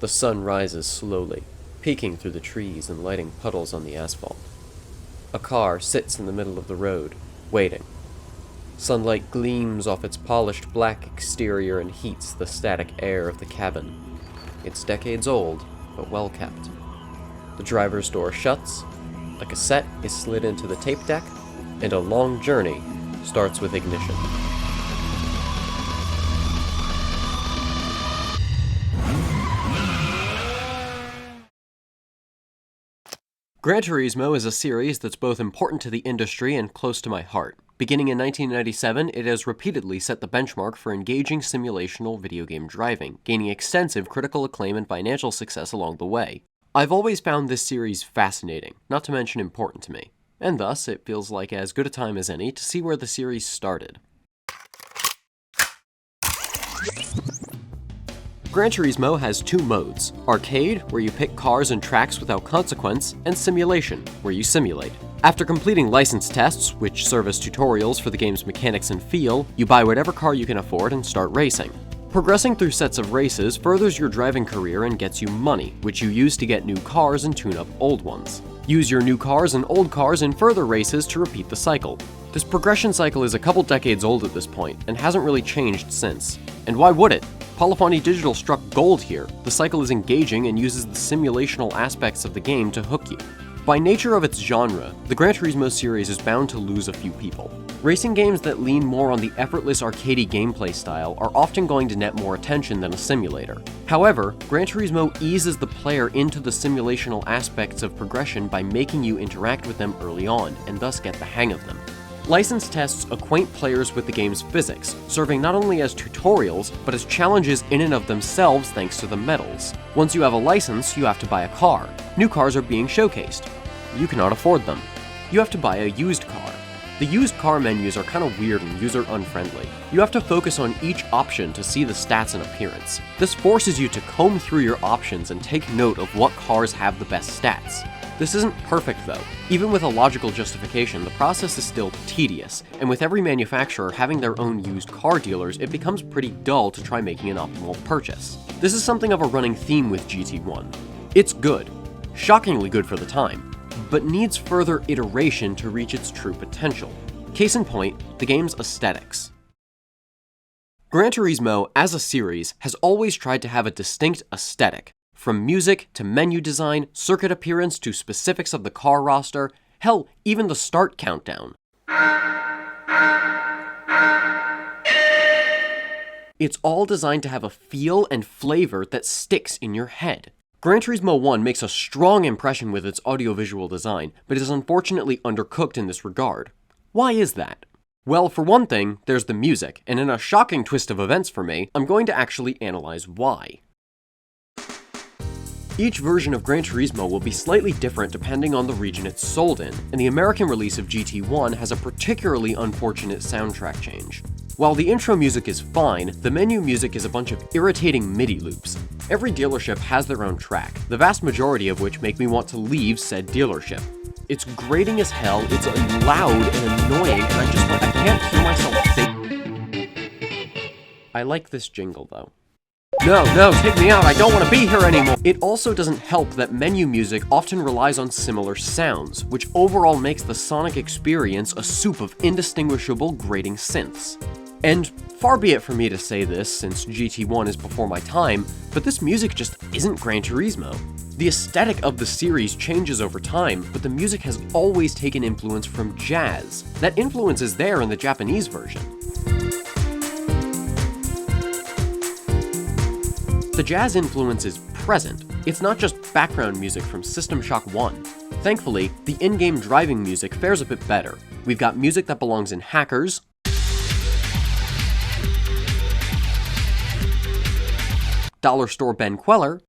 The sun rises slowly, peeking through the trees and lighting puddles on the asphalt. A car sits in the middle of the road, waiting. Sunlight gleams off its polished black exterior and heats the static air of the cabin. It's decades old, but well kept. The driver's door shuts, a cassette is slid into the tape deck, and a long journey starts with ignition. Gran Turismo is a series that's both important to the industry and close to my heart. Beginning in 1997, it has repeatedly set the benchmark for engaging simulational video game driving, gaining extensive critical acclaim and financial success along the way. I've always found this series fascinating, not to mention important to me, and thus it feels like as good a time as any to see where the series started. Gran Turismo has two modes: Arcade, where you pick cars and tracks without consequence, and Simulation, where you simulate. After completing license tests, which serve as tutorials for the game's mechanics and feel, you buy whatever car you can afford and start racing. Progressing through sets of races furthers your driving career and gets you money, which you use to get new cars and tune up old ones. Use your new cars and old cars in further races to repeat the cycle. This progression cycle is a couple decades old at this point, and hasn't really changed since. And why would it? Polyphony Digital struck gold here. The cycle is engaging and uses the simulational aspects of the game to hook you. By nature of its genre, the Gran Turismo series is bound to lose a few people. Racing games that lean more on the effortless arcadey gameplay style are often going to net more attention than a simulator. However, Gran Turismo eases the player into the simulational aspects of progression by making you interact with them early on, and thus get the hang of them. License tests acquaint players with the game's physics, serving not only as tutorials, but as challenges in and of themselves thanks to the medals. Once you have a license, you have to buy a car. New cars are being showcased. You cannot afford them. You have to buy a used car. The used car menus are kind of weird and user-unfriendly. You have to focus on each option to see the stats and appearance. This forces you to comb through your options and take note of what cars have the best stats. This isn't perfect though. Even with a logical justification, the process is still tedious, and with every manufacturer having their own used car dealers, it becomes pretty dull to try making an optimal purchase. This is something of a running theme with GT1. It's good, shockingly good for the time, but needs further iteration to reach its true potential. Case in point, the game's aesthetics. Gran Turismo, as a series, has always tried to have a distinct aesthetic. From music to menu design, circuit appearance to specifics of the car roster, hell, even the start countdown. It's all designed to have a feel and flavor that sticks in your head. Gran Turismo 1 makes a strong impression with its audiovisual design, but is unfortunately undercooked in this regard. Why is that? Well, for one thing, there's the music, and in a shocking twist of events for me, I'm going to actually analyze why. Each version of Gran Turismo will be slightly different depending on the region it's sold in, and the American release of GT1 has a particularly unfortunate soundtrack change. While the intro music is fine, the menu music is a bunch of irritating MIDI loops. Every dealership has their own track, the vast majority of which make me want to leave said dealership. It's grating as hell, it's loud and annoying, and I can't hear myself think. I like this jingle though. No, take me out, I don't want to be here anymore! It also doesn't help that menu music often relies on similar sounds, which overall makes the sonic experience a soup of indistinguishable grating synths. And far be it for me to say this, since GT1 is before my time, but this music just isn't Gran Turismo. The aesthetic of the series changes over time, but the music has always taken influence from jazz. That influence is there in the Japanese version. The jazz influence is present. It's not just background music from System Shock 1. Thankfully, the in-game driving music fares a bit better. We've got music that belongs in Hackers, Dollar Store Ben Queller,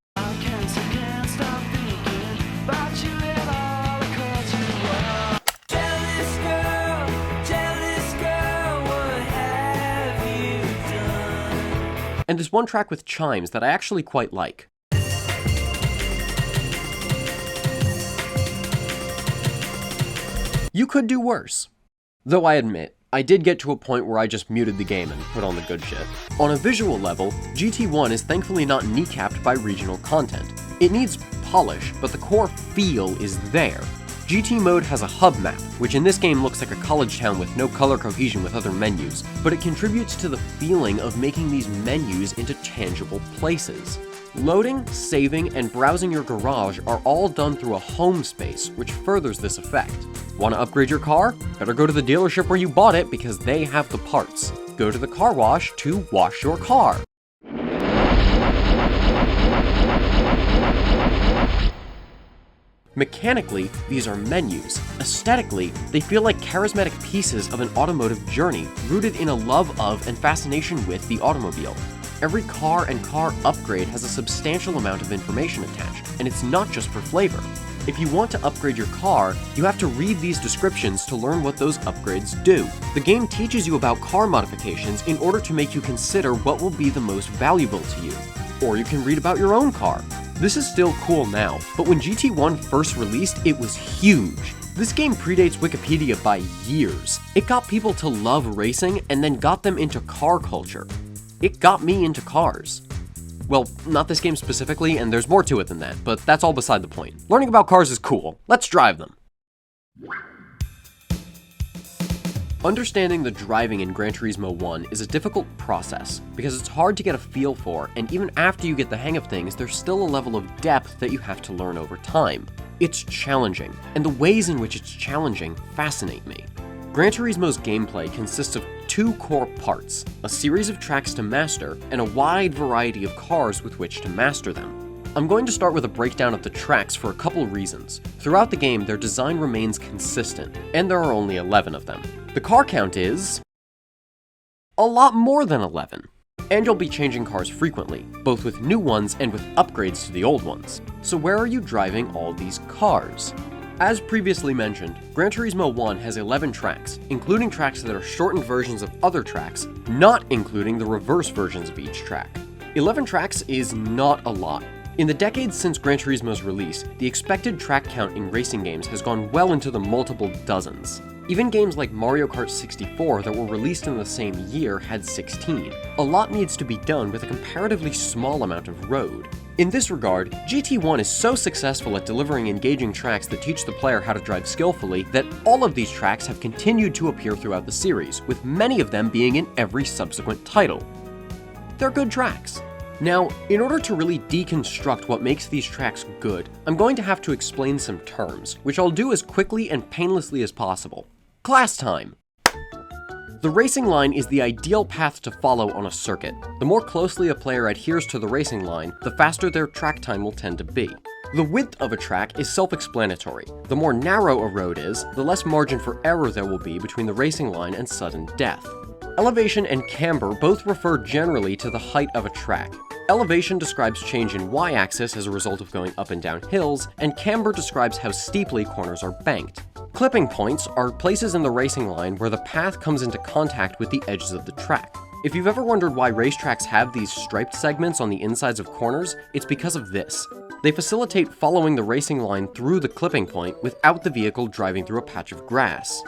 and there's one track with chimes that I actually quite like. You could do worse. Though I admit, I did get to a point where I just muted the game and put on the good shit. On a visual level, GT1 is thankfully not kneecapped by regional content. It needs polish, but the core feel is there. GT mode has a hub map, which in this game looks like a college town with no color cohesion with other menus, but it contributes to the feeling of making these menus into tangible places. Loading, saving, and browsing your garage are all done through a home space, which furthers this effect. Want to upgrade your car? Better go to the dealership where you bought it because they have the parts. Go to the car wash to wash your car. Mechanically, these are menus. Aesthetically, they feel like charismatic pieces of an automotive journey, rooted in a love of and fascination with the automobile. Every car and car upgrade has a substantial amount of information attached, and it's not just for flavor. If you want to upgrade your car, you have to read these descriptions to learn what those upgrades do. The game teaches you about car modifications in order to make you consider what will be the most valuable to you. Or you can read about your own car. This is still cool now, but when GT1 first released, it was huge. This game predates Wikipedia by years. It got people to love racing and then got them into car culture. It got me into cars. Well, not this game specifically, and there's more to it than that, but that's all beside the point. Learning about cars is cool. Let's drive them. Understanding the driving in Gran Turismo 1 is a difficult process, because it's hard to get a feel for, and even after you get the hang of things, there's still a level of depth that you have to learn over time. It's challenging, and the ways in which it's challenging fascinate me. Gran Turismo's gameplay consists of two core parts, a series of tracks to master, and a wide variety of cars with which to master them. I'm going to start with a breakdown of the tracks for a couple reasons. Throughout the game, their design remains consistent, and there are only 11 of them. The car count is a lot more than 11. And you'll be changing cars frequently, both with new ones and with upgrades to the old ones. So where are you driving all these cars? As previously mentioned, Gran Turismo 1 has 11 tracks, including tracks that are shortened versions of other tracks, not including the reverse versions of each track. 11 tracks is not a lot. In the decades since Gran Turismo's release, the expected track count in racing games has gone well into the multiple dozens. Even games like Mario Kart 64 that were released in the same year had 16. A lot needs to be done with a comparatively small amount of road. In this regard, GT1 is so successful at delivering engaging tracks that teach the player how to drive skillfully that all of these tracks have continued to appear throughout the series, with many of them being in every subsequent title. They're good tracks. Now, in order to really deconstruct what makes these tracks good, I'm going to have to explain some terms, which I'll do as quickly and painlessly as possible. Class time! The racing line is the ideal path to follow on a circuit. The more closely a player adheres to the racing line, the faster their track time will tend to be. The width of a track is self-explanatory. The more narrow a road is, the less margin for error there will be between the racing line and sudden death. Elevation and camber both refer generally to the height of a track. Elevation describes change in y-axis as a result of going up and down hills, and camber describes how steeply corners are banked. Clipping points are places in the racing line where the path comes into contact with the edges of the track. If you've ever wondered why racetracks have these striped segments on the insides of corners, it's because of this. They facilitate following the racing line through the clipping point without the vehicle driving through a patch of grass.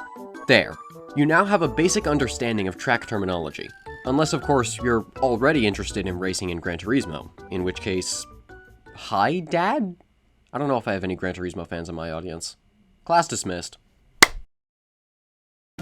There. You now have a basic understanding of track terminology. Unless, of course, you're already interested in racing in Gran Turismo, in which case... Hi, Dad? I don't know if I have any Gran Turismo fans in my audience. Class dismissed.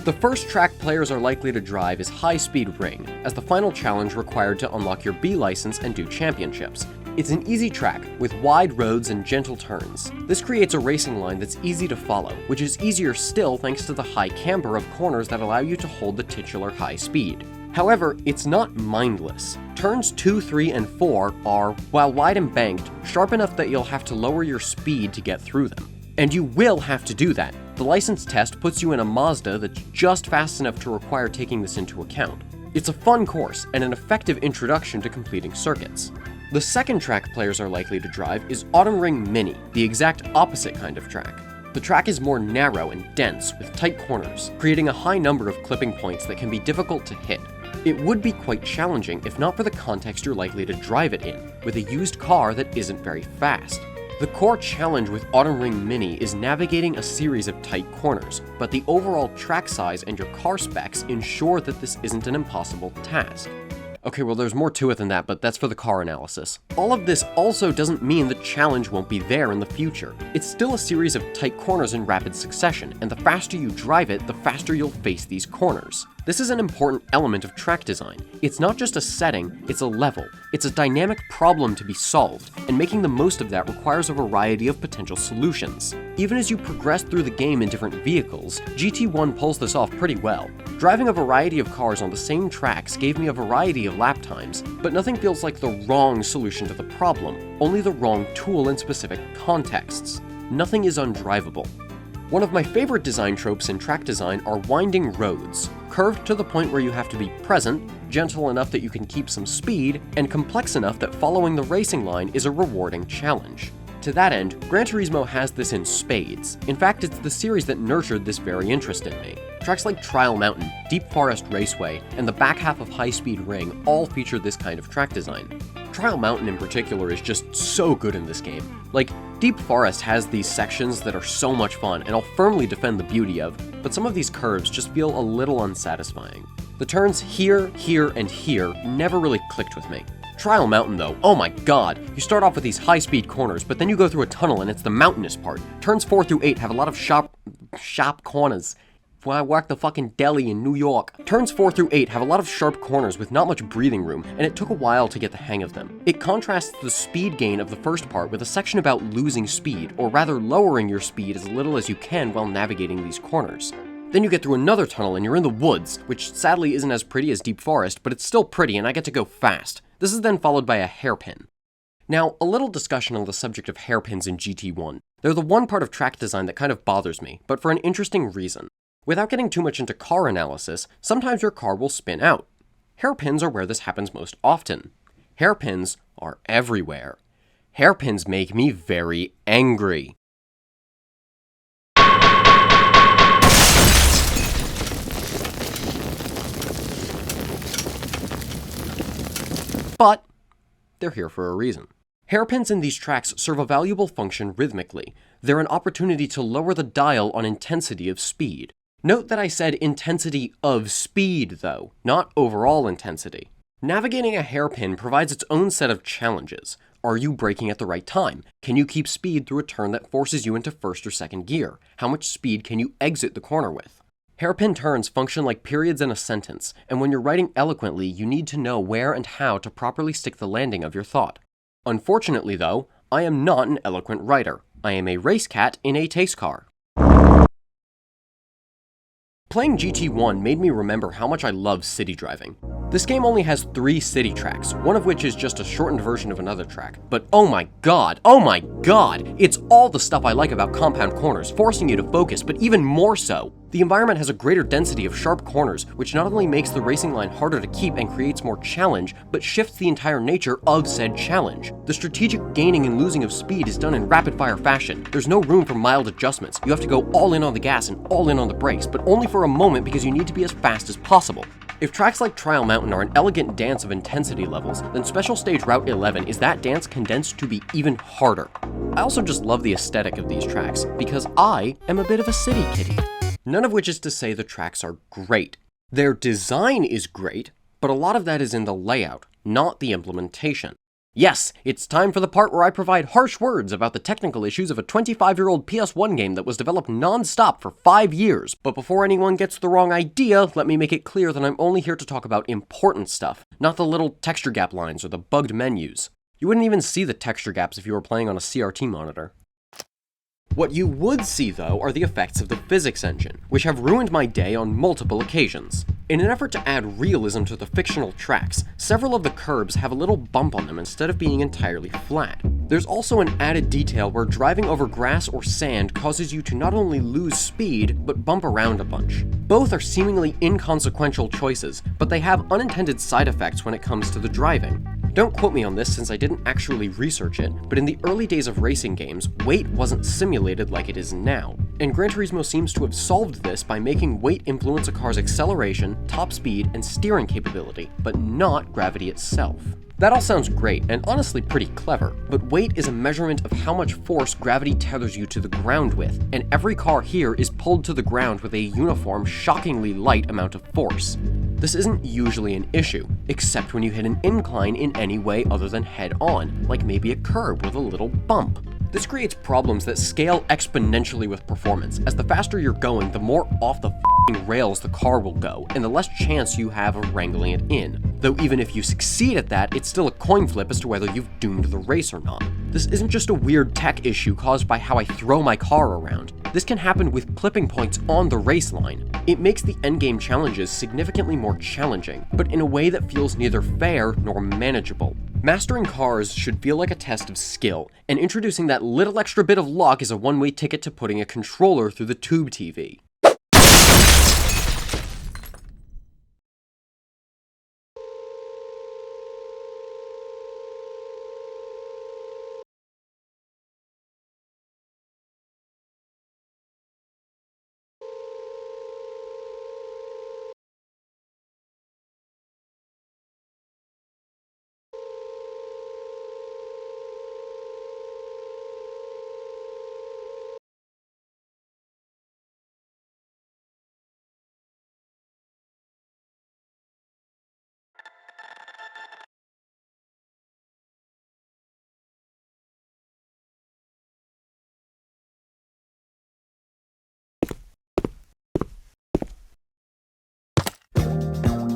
The first track players are likely to drive is High Speed Ring, as the final challenge required to unlock your B license and do championships. It's an easy track, with wide roads and gentle turns. This creates a racing line that's easy to follow, which is easier still thanks to the high camber of corners that allow you to hold the titular high speed. However, it's not mindless. Turns 2, 3, and 4 are, while wide and banked, sharp enough that you'll have to lower your speed to get through them. And you will have to do that. The license test puts you in a Mazda that's just fast enough to require taking this into account. It's a fun course and an effective introduction to completing circuits. The second track players are likely to drive is Autumn Ring Mini, the exact opposite kind of track. The track is more narrow and dense, with tight corners, creating a high number of clipping points that can be difficult to hit. It would be quite challenging if not for the context you're likely to drive it in, with a used car that isn't very fast. The core challenge with Autumn Ring Mini is navigating a series of tight corners, but the overall track size and your car specs ensure that this isn't an impossible task. Okay, well there's more to it than that, but that's for the car analysis. All of this also doesn't mean the challenge won't be there in the future. It's still a series of tight corners in rapid succession, and the faster you drive it, the faster you'll face these corners. This is an important element of track design. It's not just a setting, it's a level. It's a dynamic problem to be solved, and making the most of that requires a variety of potential solutions. Even as you progress through the game in different vehicles, GT1 pulls this off pretty well. Driving a variety of cars on the same tracks gave me a variety of lap times, but nothing feels like the wrong solution to the problem, only the wrong tool in specific contexts. Nothing is undrivable. One of my favorite design tropes in track design are winding roads, curved to the point where you have to be present, gentle enough that you can keep some speed, and complex enough that following the racing line is a rewarding challenge. To that end, Gran Turismo has this in spades. In fact, it's the series that nurtured this very interest in me. Tracks like Trial Mountain, Deep Forest Raceway, and the back half of High Speed Ring all feature this kind of track design. Trial Mountain in particular is just so good in this game. Like, Deep Forest has these sections that are so much fun, and I'll firmly defend the beauty of, but some of these curves just feel a little unsatisfying. The turns here, here, and here never really clicked with me. Trial Mountain though, oh my god, you start off with these high-speed corners, but then you go through a tunnel and it's the mountainous part. Turns 4 through 8 have a lot of sharp corners. When I worked the fucking deli in New York. Turns 4 through 8 have a lot of sharp corners with not much breathing room, and it took a while to get the hang of them. It contrasts the speed gain of the first part with a section about losing speed, or rather lowering your speed as little as you can while navigating these corners. Then you get through another tunnel and you're in the woods, which sadly isn't as pretty as Deep Forest, but it's still pretty and I get to go fast. This is then followed by a hairpin. Now, a little discussion on the subject of hairpins in GT1. They're the one part of track design that kind of bothers me, but for an interesting reason. Without getting too much into car analysis, sometimes your car will spin out. Hairpins are where this happens most often. Hairpins are everywhere. Hairpins make me very angry. But they're here for a reason. Hairpins in these tracks serve a valuable function rhythmically. They're an opportunity to lower the dial on intensity of speed. Note that I said intensity of speed, though, not overall intensity. Navigating a hairpin provides its own set of challenges. Are you braking at the right time? Can you keep speed through a turn that forces you into first or second gear? How much speed can you exit the corner with? Hairpin turns function like periods in a sentence, and when you're writing eloquently, you need to know where and how to properly stick the landing of your thought. Unfortunately, though, I am not an eloquent writer. I am a race cat in a taste car. Playing GT1 made me remember how much I love city driving. This game only has 3 city tracks, one of which is just a shortened version of another track. But oh my god, it's all the stuff I like about compound corners, forcing you to focus, but even more so. The environment has a greater density of sharp corners, which not only makes the racing line harder to keep and creates more challenge, but shifts the entire nature of said challenge. The strategic gaining and losing of speed is done in rapid-fire fashion. There's no room for mild adjustments. You have to go all in on the gas and all in on the brakes, but only for a moment because you need to be as fast as possible. If tracks like Trial Mountain are an elegant dance of intensity levels, then Special Stage Route 11 is that dance condensed to be even harder. I also just love the aesthetic of these tracks, because I am a bit of a city kitty. None of which is to say the tracks are great. Their design is great, but a lot of that is in the layout, not the implementation. Yes, it's time for the part where I provide harsh words about the technical issues of a 25-year-old PS1 game that was developed non-stop for 5 years. But before anyone gets the wrong idea, let me make it clear that I'm only here to talk about important stuff, not the little texture gap lines or the bugged menus. You wouldn't even see the texture gaps if you were playing on a CRT monitor. What you would see, though, are the effects of the physics engine, which have ruined my day on multiple occasions. In an effort to add realism to the fictional tracks, several of the curbs have a little bump on them instead of being entirely flat. There's also an added detail where driving over grass or sand causes you to not only lose speed, but bump around a bunch. Both are seemingly inconsequential choices, but they have unintended side effects when it comes to the driving. Don't quote me on this since I didn't actually research it, but in the early days of racing games, weight wasn't simulated like it is now. And Gran Turismo seems to have solved this by making weight influence a car's acceleration, top speed, and steering capability, but not gravity itself. That all sounds great, and honestly pretty clever, but weight is a measurement of how much force gravity tethers you to the ground with, and every car here is pulled to the ground with a uniform, shockingly light amount of force. This isn't usually an issue, except when you hit an incline in any way other than head-on, like maybe a curb with a little bump. This creates problems that scale exponentially with performance. As the faster you're going, the more off the f***ing rails the car will go, and the less chance you have of wrangling it in. Though even if you succeed at that, it's still a coin flip as to whether you've doomed the race or not. This isn't just a weird tech issue caused by how I throw my car around. This can happen with clipping points on the race line. It makes the endgame challenges significantly more challenging, but in a way that feels neither fair nor manageable. Mastering cars should feel like a test of skill, and introducing that little extra bit of luck is a one-way ticket to putting a controller through the tube TV.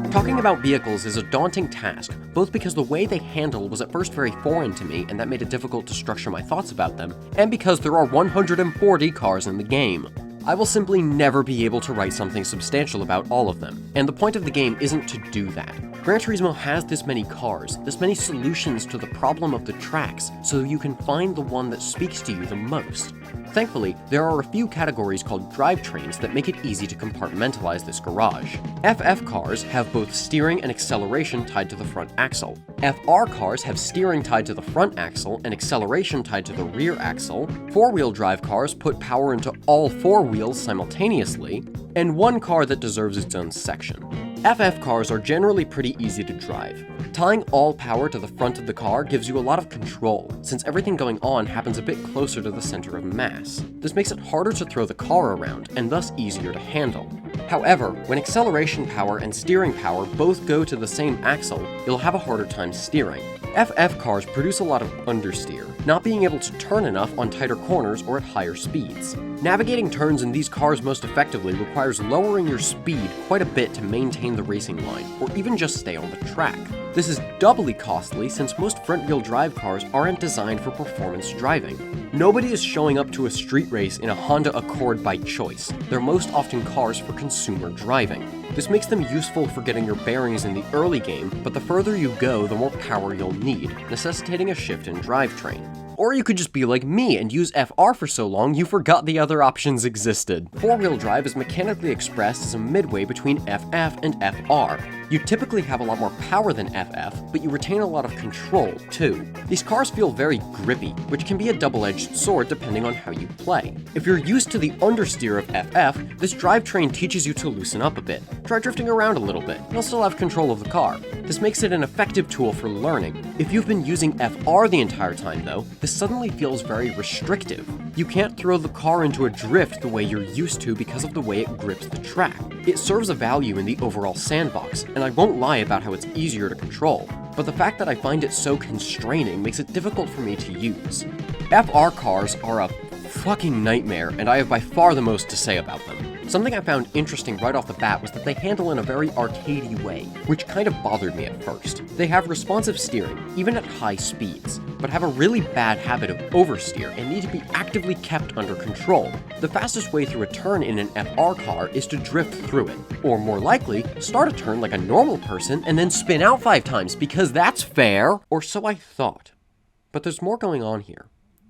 Talking about vehicles is a daunting task, both because the way they handle was at first very foreign to me, and that made it difficult to structure my thoughts about them, and because there are 140 cars in the game. I will simply never be able to write something substantial about all of them, and the point of the game isn't to do that. Gran Turismo has this many cars, this many solutions to the problem of the tracks, so you can find the one that speaks to you the most. Thankfully, there are a few categories called drivetrains that make it easy to compartmentalize this garage. FF cars have both steering and acceleration tied to the front axle. FR cars have steering tied to the front axle and acceleration tied to the rear axle. Four-wheel drive cars put power into all four wheels simultaneously, and one car that deserves its own section. FF cars are generally pretty easy to drive. Tying all power to the front of the car gives you a lot of control, since everything going on happens a bit closer to the center of mass. This makes it harder to throw the car around, and thus easier to handle. However, when acceleration power and steering power both go to the same axle, you'll have a harder time steering. FF cars produce a lot of understeer, not being able to turn enough on tighter corners or at higher speeds. Navigating turns in these cars most effectively requires lowering your speed quite a bit to maintain the racing line, or even just stay on the track. This is doubly costly since most front-wheel drive cars aren't designed for performance driving. Nobody is showing up to a street race in a Honda Accord by choice. They're most often cars for consumer driving. This makes them useful for getting your bearings in the early game, but the further you go, the more power you'll need, necessitating a shift in drivetrain. Or you could just be like me and use FR for so long you forgot the other options existed. Four-wheel drive is mechanically expressed as a midway between FF and FR. You typically have a lot more power than FF, but you retain a lot of control, too. These cars feel very grippy, which can be a double-edged sword depending on how you play. If you're used to the understeer of FF, this drivetrain teaches you to loosen up a bit. Try drifting around a little bit. You'll still have control of the car. This makes it an effective tool for learning. If you've been using FR the entire time, though, this suddenly feels very restrictive. You can't throw the car into a drift the way you're used to because of the way it grips the track. It serves a value in the overall sandbox, and I won't lie about how it's easier to control, but the fact that I find it so constraining makes it difficult for me to use. FR cars are a fucking nightmare, and I have by far the most to say about them. Something I found interesting right off the bat was that they handle in a very arcadey way, which kind of bothered me at first. They have responsive steering, even at high speeds, but have a really bad habit of oversteer and need to be actively kept under control. The fastest way through a turn in an FR car is to drift through it, or more likely, start a turn like a normal person and then spin out 5 times because that's fair, or so I thought. But there's more going on here.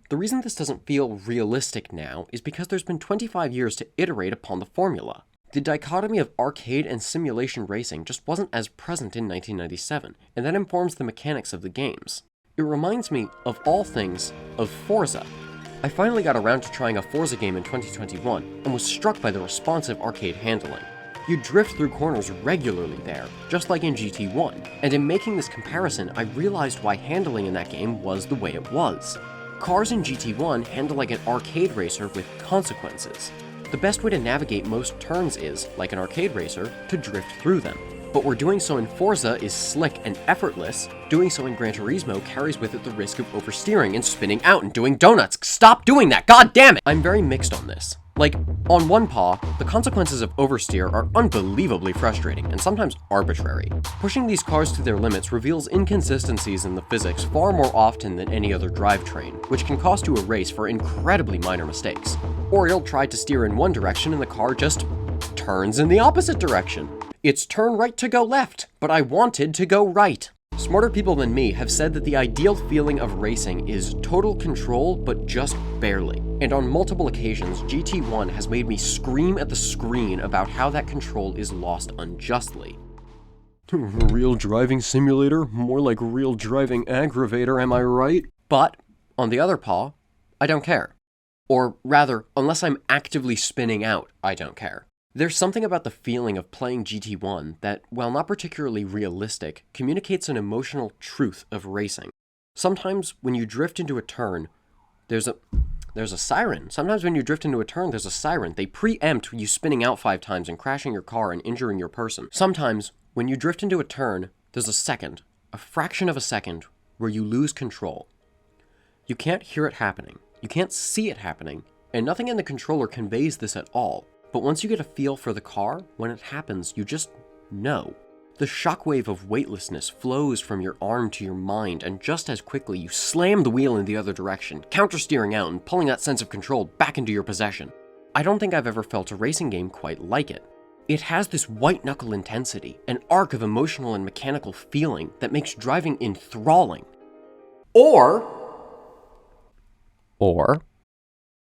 The reason this doesn't feel realistic now is because there's been 25 years to iterate upon the formula. The dichotomy of arcade and simulation racing just wasn't as present in 1997, and that informs the mechanics of the games. It reminds me, of all things, of Forza. I finally got around to trying a Forza game in 2021, and was struck by the responsive arcade handling. You drift through corners regularly there, just like in GT1, and in making this comparison, I realized why handling in that game was the way it was. Cars in GT1 handle like an arcade racer with consequences. The best way to navigate most turns is, like an arcade racer, to drift through them. But where doing so in Forza is slick and effortless, doing so in Gran Turismo carries with it the risk of oversteering and spinning out and doing donuts. Stop doing that, god damn it! I'm very mixed on this. Like, on one paw, the consequences of oversteer are unbelievably frustrating and sometimes arbitrary. Pushing these cars to their limits reveals inconsistencies in the physics far more often than any other drivetrain, which can cost you a race for incredibly minor mistakes. Or you'll try to steer in one direction and the car just turns in the opposite direction. It's turn right to go left, but I wanted to go right. Smarter people than me have said that the ideal feeling of racing is total control, but just barely. And on multiple occasions, GT1 has made me scream at the screen about how that control is lost unjustly. Real driving simulator? More like real driving aggravator, am I right? But, on the other paw, I don't care. Or rather, unless I'm actively spinning out, I don't care. There's something about the feeling of playing GT1 that, while not particularly realistic, communicates an emotional truth of racing. Sometimes when you drift into a turn, there's a siren. Sometimes when you drift into a turn, there's a siren. They preempt you spinning out 5 times and crashing your car and injuring your person. Sometimes when you drift into a turn, there's a fraction of a second, where you lose control. You can't hear it happening. You can't see it happening, and nothing in the controller conveys this at all. But once you get a feel for the car, when it happens, you just know. The shockwave of weightlessness flows from your arm to your mind, and just as quickly you slam the wheel in the other direction, counter-steering out and pulling that sense of control back into your possession. I don't think I've ever felt a racing game quite like it. It has this white-knuckle intensity, an arc of emotional and mechanical feeling that makes driving enthralling. Or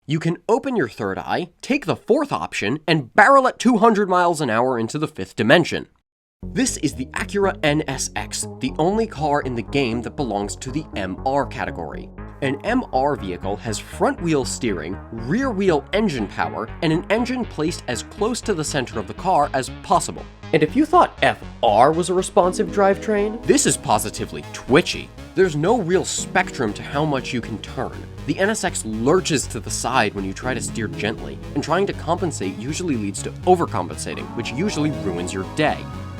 you can open your third eye, take the fourth option, and barrel at 200 miles an hour into the 5th dimension. This is the Acura NSX, the only car in the game that belongs to the MR category. An MR vehicle has front-wheel steering, rear-wheel engine power, and an engine placed as close to the center of the car as possible. And if you thought FR was a responsive drivetrain, this is positively twitchy. There's no real spectrum to how much you can turn. The NSX lurches to the side when you try to steer gently, and trying to compensate usually leads to overcompensating, which usually ruins your day.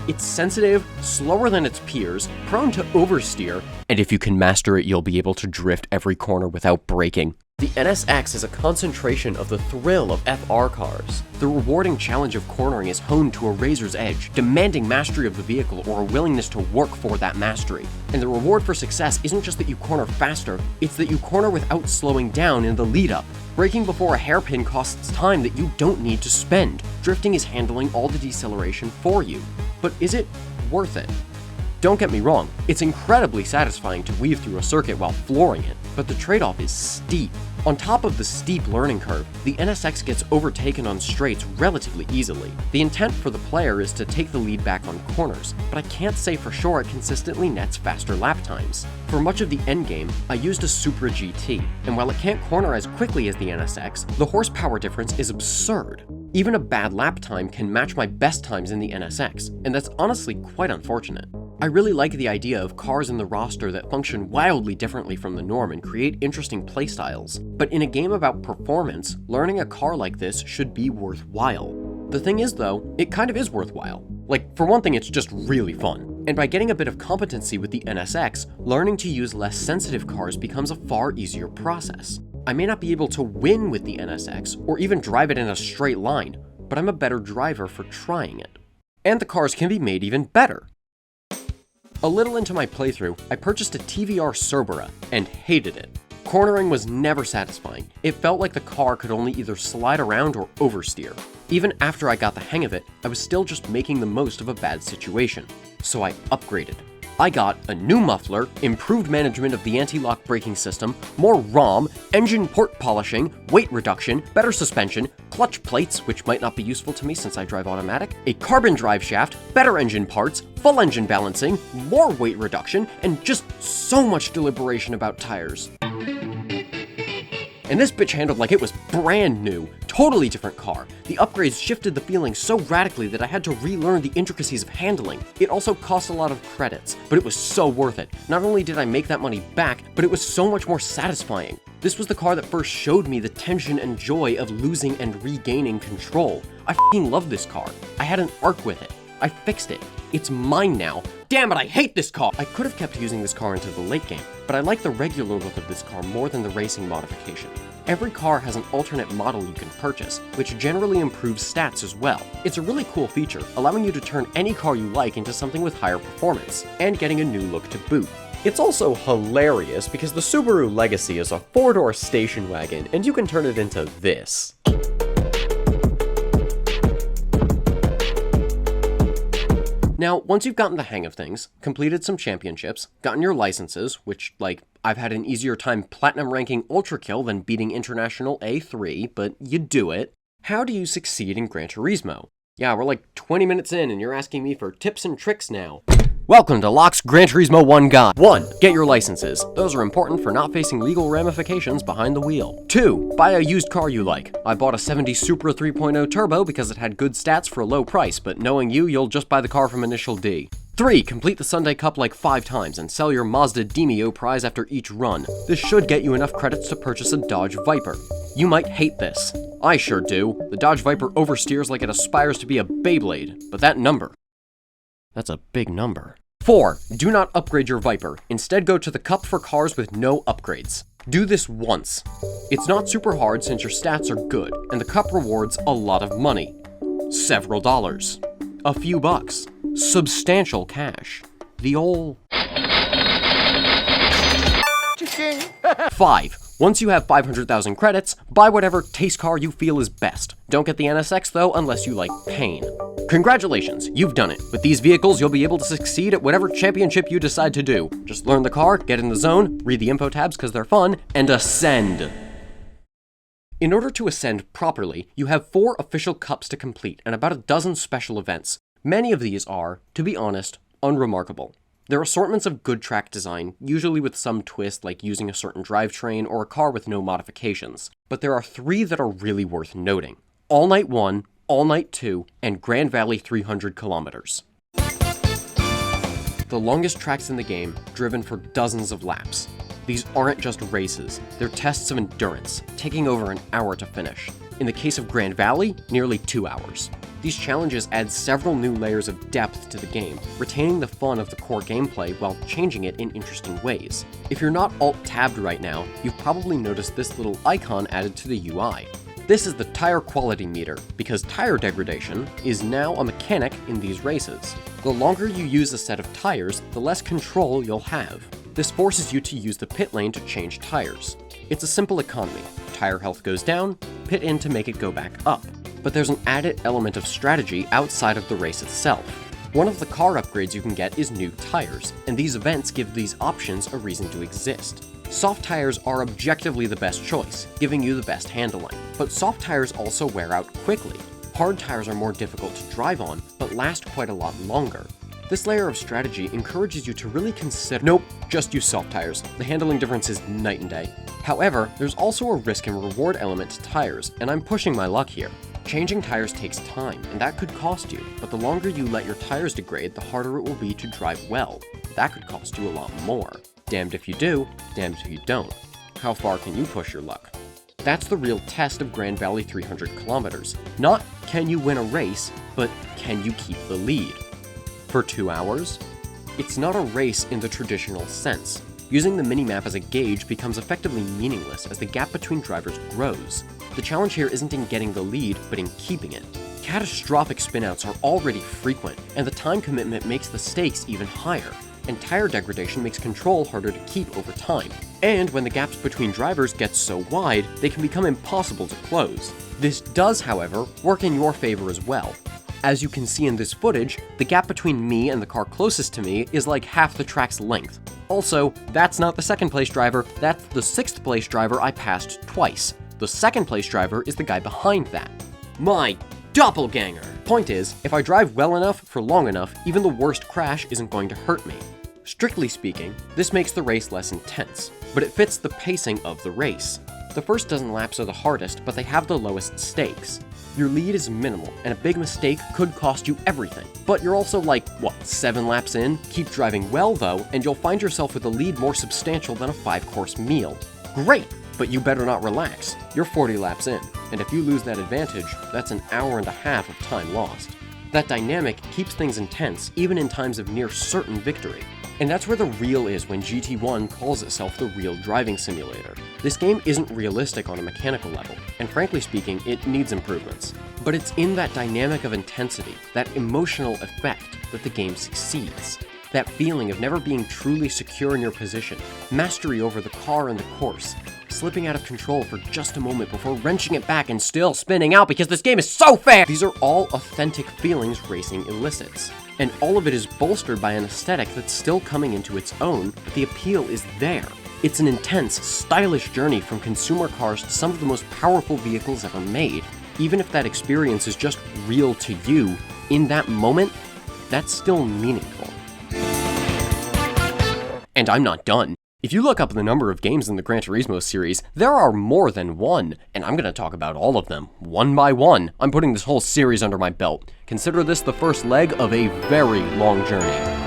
It's sensitive, slower than its peers, prone to oversteer, and if you can master it, you'll be able to drift every corner without braking. The NSX is a concentration of the thrill of FR cars. The rewarding challenge of cornering is honed to a razor's edge, demanding mastery of the vehicle or a willingness to work for that mastery. And the reward for success isn't just that you corner faster, it's that you corner without slowing down in the lead-up. Braking before a hairpin costs time that you don't need to spend. Drifting is handling all the deceleration for you. But is it worth it? Don't get me wrong, it's incredibly satisfying to weave through a circuit while flooring it, but the trade-off is steep. On top of the steep learning curve, the NSX gets overtaken on straights relatively easily. The intent for the player is to take the lead back on corners, but I can't say for sure it consistently nets faster lap times. For much of the endgame, I used a Supra GT, and while it can't corner as quickly as the NSX, the horsepower difference is absurd. Even a bad lap time can match my best times in the NSX, and that's honestly quite unfortunate. I really like the idea of cars in the roster that function wildly differently from the norm and create interesting playstyles. But in a game about performance, learning a car like this should be worthwhile. The thing is though, it kind of is worthwhile. Like, for one thing, it's just really fun. And by getting a bit of competency with the NSX, learning to use less sensitive cars becomes a far easier process. I may not be able to win with the NSX, or even drive it in a straight line, but I'm a better driver for trying it. And the cars can be made even better. A little into my playthrough, I purchased a TVR Cerbera and hated it. Cornering was never satisfying. It felt like the car could only either slide around or oversteer. Even after I got the hang of it, I was still just making the most of a bad situation. So I upgraded. I got a new muffler, improved management of the anti-lock braking system, more ROM, engine port polishing, weight reduction, better suspension, clutch plates, which might not be useful to me since I drive automatic, a carbon drive shaft, better engine parts, full engine balancing, more weight reduction, and just so much deliberation about tires. And this bitch handled like it was brand new. Totally different car. The upgrades shifted the feeling so radically that I had to relearn the intricacies of handling. It also cost a lot of credits, but it was so worth it. Not only did I make that money back, but it was so much more satisfying. This was the car that first showed me the tension and joy of losing and regaining control. I f***ing love this car. I had an arc with it. I fixed it. It's mine now. Damn it, I hate this car! I could have kept using this car into the late game, but I like the regular look of this car more than the racing modification. Every car has an alternate model you can purchase, which generally improves stats as well. It's a really cool feature, allowing you to turn any car you like into something with higher performance, and getting a new look to boot. It's also hilarious because the Subaru Legacy is a 4-door station wagon, and you can turn it into this. Now, once you've gotten the hang of things, completed some championships, gotten your licenses, which, like, I've had an easier time platinum ranking Ultra Kill than beating International A3, but you do it. How do you succeed in Gran Turismo? Yeah, we're like 20 minutes in and you're asking me for tips and tricks now. Welcome to Locke's Gran Turismo 1 Guide. 1. Get your licenses. Those are important for not facing legal ramifications behind the wheel. 2. Buy a used car you like. I bought a 70 Supra 3.0 Turbo because it had good stats for a low price, but knowing you'll just buy the car from Initial D. 3. Complete the Sunday Cup like 5 times and sell your Mazda Demio prize after each run. This should get you enough credits to purchase a Dodge Viper. You might hate this. I sure do. The Dodge Viper oversteers like it aspires to be a Beyblade, but that number, that's a big number. 4. Do not upgrade your Viper. Instead, go to the Cup for cars with no upgrades. Do this once. It's not super hard since your stats are good, and the Cup rewards a lot of money. Several dollars. A few bucks. Substantial cash. The ol' 5. Once you have 500,000 credits, buy whatever taste car you feel is best. Don't get the NSX though unless you like pain. Congratulations, you've done it. With these vehicles, you'll be able to succeed at whatever championship you decide to do. Just learn the car, get in the zone, read the info tabs because they're fun, and ascend. In order to ascend properly, you have 4 official cups to complete and about a dozen special events. Many of these are, to be honest, unremarkable. They're assortments of good track design, usually with some twist like using a certain drivetrain or a car with no modifications. But there are 3 that are really worth noting. All Night 1, All Night 2, and Grand Valley 300 kilometers. The longest tracks in the game, driven for dozens of laps. These aren't just races, they're tests of endurance, taking over an hour to finish. In the case of Grand Valley, nearly 2 hours. These challenges add several new layers of depth to the game, retaining the fun of the core gameplay while changing it in interesting ways. If you're not alt-tabbed right now, you've probably noticed this little icon added to the UI. This is the tire quality meter, because tire degradation is now a mechanic in these races. The longer you use a set of tires, the less control you'll have. This forces you to use the pit lane to change tires. It's a simple economy. Tire health goes down, pit in to make it go back up. But there's an added element of strategy outside of the race itself. One of the car upgrades you can get is new tires, and these events give these options a reason to exist. Soft tires are objectively the best choice, giving you the best handling, but soft tires also wear out quickly. Hard tires are more difficult to drive on, but last quite a lot longer. This layer of strategy encourages you to really consider— Nope, just use soft tires. The handling difference is night and day. However, there's also a risk and reward element to tires, and I'm pushing my luck here. Changing tires takes time, and that could cost you, but the longer you let your tires degrade, the harder it will be to drive well. That could cost you a lot more. Damned if you do, damned if you don't. How far can you push your luck? That's the real test of Grand Valley 300 kilometers. Not can you win a race, but can you keep the lead? For 2 hours? It's not a race in the traditional sense. Using the minimap as a gauge becomes effectively meaningless as the gap between drivers grows. The challenge here isn't in getting the lead, but in keeping it. Catastrophic spinouts are already frequent, and the time commitment makes the stakes even higher, and tire degradation makes control harder to keep over time. And when the gaps between drivers get so wide, they can become impossible to close. This does, however, work in your favor as well. As you can see in this footage, the gap between me and the car closest to me is like half the track's length. Also, that's not the second place driver, that's the 6th place driver I passed twice. The 2nd place driver is the guy behind that. My doppelganger! Point is, if I drive well enough for long enough, even the worst crash isn't going to hurt me. Strictly speaking, this makes the race less intense, but it fits the pacing of the race. The first dozen laps are the hardest, but they have the lowest stakes. Your lead is minimal, and a big mistake could cost you everything. But you're also like, 7 laps in? Keep driving well though, and you'll find yourself with a lead more substantial than a 5-course meal. Great! But you better not relax. You're 40 laps in, and if you lose that advantage, that's an hour and a half of time lost. That dynamic keeps things intense, even in times of near certain victory. And that's where the real is when GT1 calls itself the real driving simulator. This game isn't realistic on a mechanical level, and frankly speaking, it needs improvements. But it's in that dynamic of intensity, that emotional effect, that the game succeeds. That feeling of never being truly secure in your position, mastery over the car and the course, slipping out of control for just a moment before wrenching it back and still spinning out because this game is so fair! These are all authentic feelings racing elicits. And all of it is bolstered by an aesthetic that's still coming into its own, but the appeal is there. It's an intense, stylish journey from consumer cars to some of the most powerful vehicles ever made. Even if that experience is just real to you, in that moment, that's still meaningful. And I'm not done. If you look up the number of games in the Gran Turismo series, there are more than one, and I'm going to talk about all of them, one by one. I'm putting this whole series under my belt. Consider this the first leg of a very long journey.